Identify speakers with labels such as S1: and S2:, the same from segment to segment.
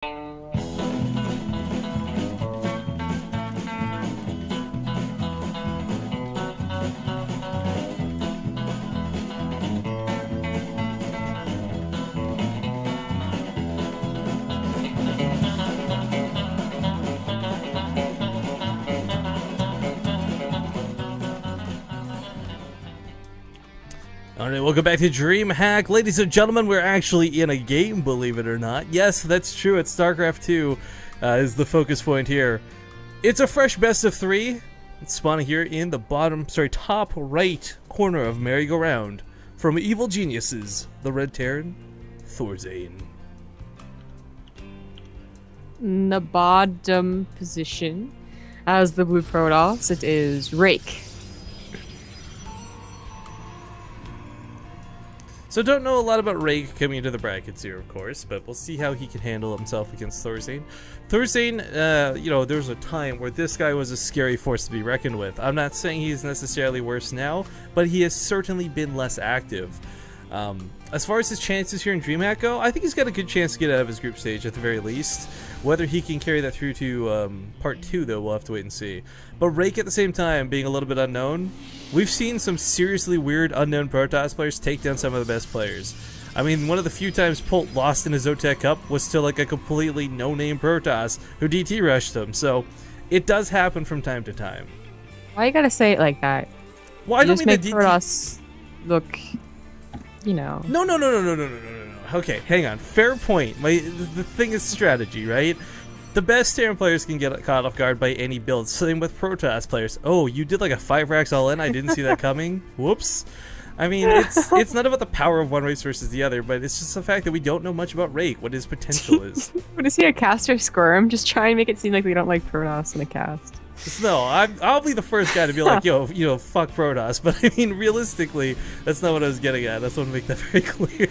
S1: Alright, welcome back to DreamHack. Ladies and gentlemen, we're actually in a game, believe it or not. Yes, that's true, it's StarCraft 2 is the focus point here. It's a fresh best of 3. It's spawning here in the top right corner of Merry-Go-Round. From Evil Geniuses, the Red Terran, Thorzain.
S2: In the bottom position, as the blue Protoss, it is Rake.
S1: So don't know a lot about Rake coming into the brackets here, of course, but we'll see how he can handle himself against Thorzain. Thorzain, you know, there was a time where this guy was a scary force to be reckoned with. I'm not saying he's necessarily worse now, but he has certainly been less active. As far as his chances here in DreamHack go, I think he's got a good chance to get out of his group stage at the very least. Whether he can carry that through to part 2, though, we'll have to wait and see. But Rake, at the same time, being a little bit unknown, we've seen some seriously weird unknown Protoss players take down some of the best players. I mean, one of the few times Polt lost in a Zotac Cup was to like a completely no-name Protoss who DT rushed him, so it does happen from time to time.
S2: Why you gotta say it like that?
S1: Well, I don't
S2: just
S1: mean
S2: make Protoss look, you know.
S1: No. Okay, hang on. Fair point. The thing is strategy, right? The best Terran players can get caught off guard by any build. Same with Protoss players. Oh, you did like a 5 racks all in? I didn't see that coming. Whoops. I mean, it's not about the power of one race versus the other, but it's just the fact that we don't know much about Rake, what his potential is.
S2: What is he, a caster squirm? Just try and make it seem like we don't like Protoss in a cast.
S1: No, I'll be the first guy to be like, yo, you know, fuck Protoss. But I mean, realistically, that's not what I was getting at. I just want to make that very clear.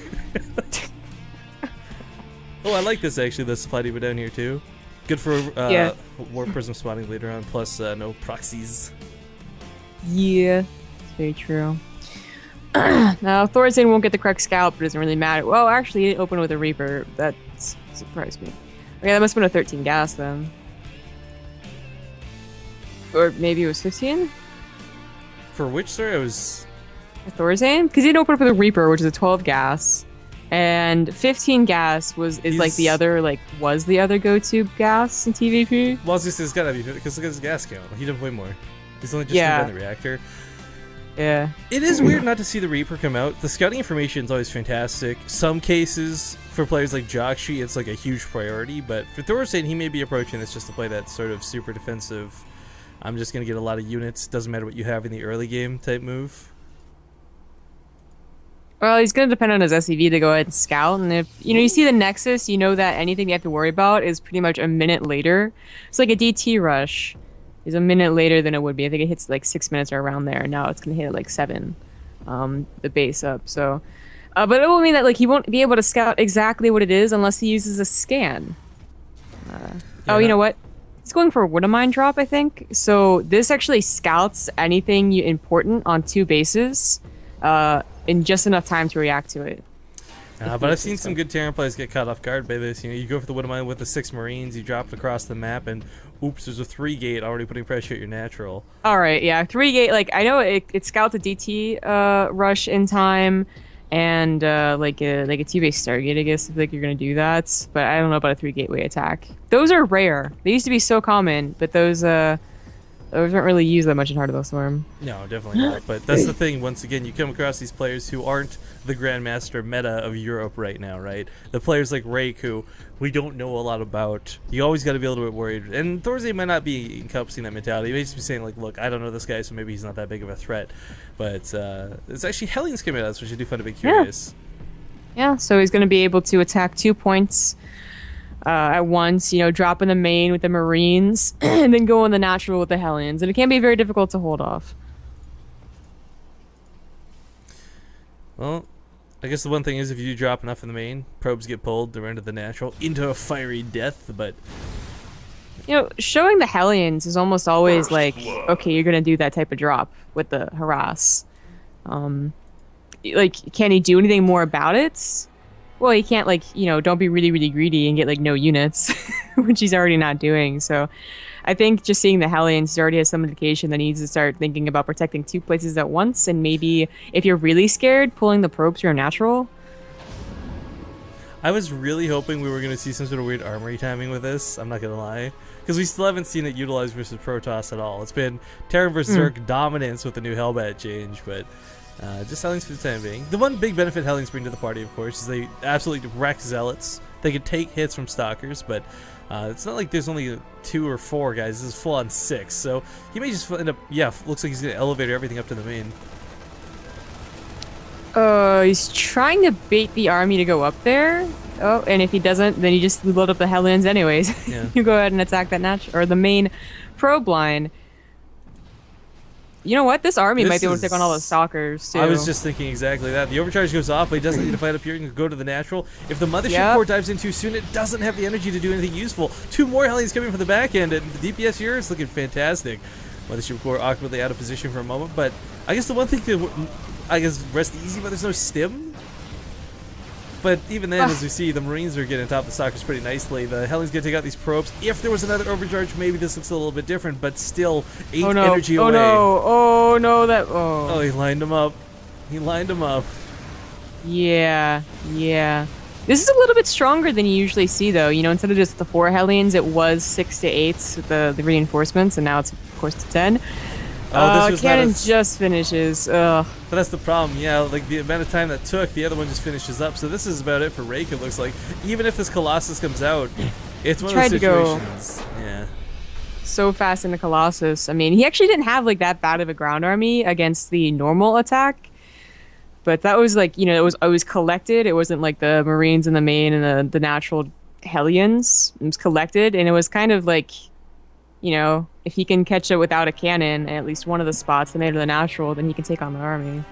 S1: Oh, I like this actually, the supply depot down here too. Good for War Prism spawning later on, plus no proxies.
S2: Yeah, it's very true. Now, Thorzain won't get the correct scout, but it doesn't really matter. Well, actually, he didn't open with a Reaper. That surprised me. Okay, that must have been a 13 gas then. Or maybe it was 15?
S1: For which, sir? It was...
S2: For Thorzain? Because he didn't open up with a Reaper, which is a 12 gas. And 15 gas was the other go-to gas in TvP.
S1: Well, it's gotta be, because look at his gas count. He did way more. He's only just done the reactor.
S2: Yeah.
S1: It is weird not to see the Reaper come out. The scouting information is always fantastic. Some cases, for players like Jockshi, it's like a huge priority, but for Thorzain, he may be approaching this just to play that sort of super defensive, I'm just going to get a lot of units, doesn't matter what you have in the early game type move.
S2: Well, he's going to depend on his SCV to go ahead and scout, and if you see the Nexus, you know that anything you have to worry about is pretty much a minute later. It's like a DT rush is a minute later than it would be. I think it hits like 6 minutes or around there. Now it's going to hit at like 7, the base up. So, but it will mean that like he won't be able to scout exactly what it is unless he uses a scan. Oh, you know what? He's going for a Woodamine drop, I think. So this actually scouts anything important on 2 bases. In just enough time to react to it.
S1: But I've seen some good Terran players get caught off guard by this. You know, you go for the Woodamine with the 6 Marines, you drop it across the map, and oops, there's a 3-gate already putting pressure at your natural.
S2: All right, yeah, 3-gate. Like I know it scouts a DT rush in time, and like a T-base Stargate, I guess, if like you're gonna do that. But I don't know about a 3-gateway attack. Those are rare. They used to be so common, but those aren't really used that much in Heart of the Storm.
S1: No, definitely not. But that's the thing. Once again, you come across these players who aren't the Grandmaster meta of Europe right now, right? The players like Rake, who we don't know a lot about. You always got to be a little bit worried. And Thorzain might not be encompassing that mentality. He may just be saying, like, look, I don't know this guy, so maybe he's not that big of a threat. But it's actually Hellions coming out, which I do find a bit curious.
S2: Yeah, so he's going to be able to attack 2 points at once, drop in the main with the Marines, and then go in the natural with the Hellions. And it can be very difficult to hold off.
S1: Well, I guess the one thing is if you do drop enough in the main, probes get pulled, they're into the natural, into a fiery death, but...
S2: showing the Hellions is almost always like, okay, you're going to do that type of drop with the harass. Like, can he do anything more about it? Well, he can't like, don't be really, really greedy and get like no units, which he's already not doing. So I think just seeing the Hellions already has some indication that he needs to start thinking about protecting two places at once. And maybe if you're really scared, pulling the probes are natural.
S1: I was really hoping we were going to see some sort of weird armory timing with this, I'm not going to lie. Because we still haven't seen it utilized versus Protoss at all. It's been Terran versus Zerg dominance with the new Hellbat change, but just Hellions for the time being. The one big benefit Hellions bring to the party, of course, is they absolutely wreck Zealots. They can take hits from Stalkers, but it's not like there's only 2 or 4 guys. This is full on 6, so he may just end up, yeah, looks like he's going to elevate everything up to the main.
S2: He's trying to bait the army to go up there. Oh, and if he doesn't, then you just load up the Hellions anyways.
S1: Yeah.
S2: You go ahead and attack that or the main probe line. You know what? This army might be able to take on all the Stalkers, too.
S1: I was just thinking exactly that. The overcharge goes off, but he doesn't need to fight up here. He can go to the natural. If the Mothership Core dives in too soon, it doesn't have the energy to do anything useful. 2 more Hellions coming from the back end, and the DPS here is looking fantastic. Mothership Core awkwardly out of position for a moment, but I guess the one thing to, rest easy, but there's no stim. But even then, as we see, the Marines are getting top of the Stalkers pretty nicely. The Hellions going to take out these probes. If there was another overcharge, maybe this looks a little bit different, but still 8 energy away.
S2: Oh no,
S1: Oh, he lined him up. He lined him up.
S2: Yeah. This is a little bit stronger than you usually see, though. Instead of just the 4 Hellions, it was 6 to 8s with the reinforcements, and now it's, of course, to 10.
S1: Oh, this was
S2: cannon just finishes. Ugh.
S1: But that's the problem, yeah, like the amount of time that took, the other one just finishes up. So this is about it for Rake, it looks like. Even if this Colossus comes out, it's one of those situations. Yeah.
S2: So fast in the Colossus. I mean, he actually didn't have like that bad of a ground army against the normal attack. But that was like, it was always collected. It wasn't like the Marines in the main and the natural Hellions. It was collected, and it was kind of like, if he can catch it without a cannon at least one of the spots, the main or the natural, then he can take on the army.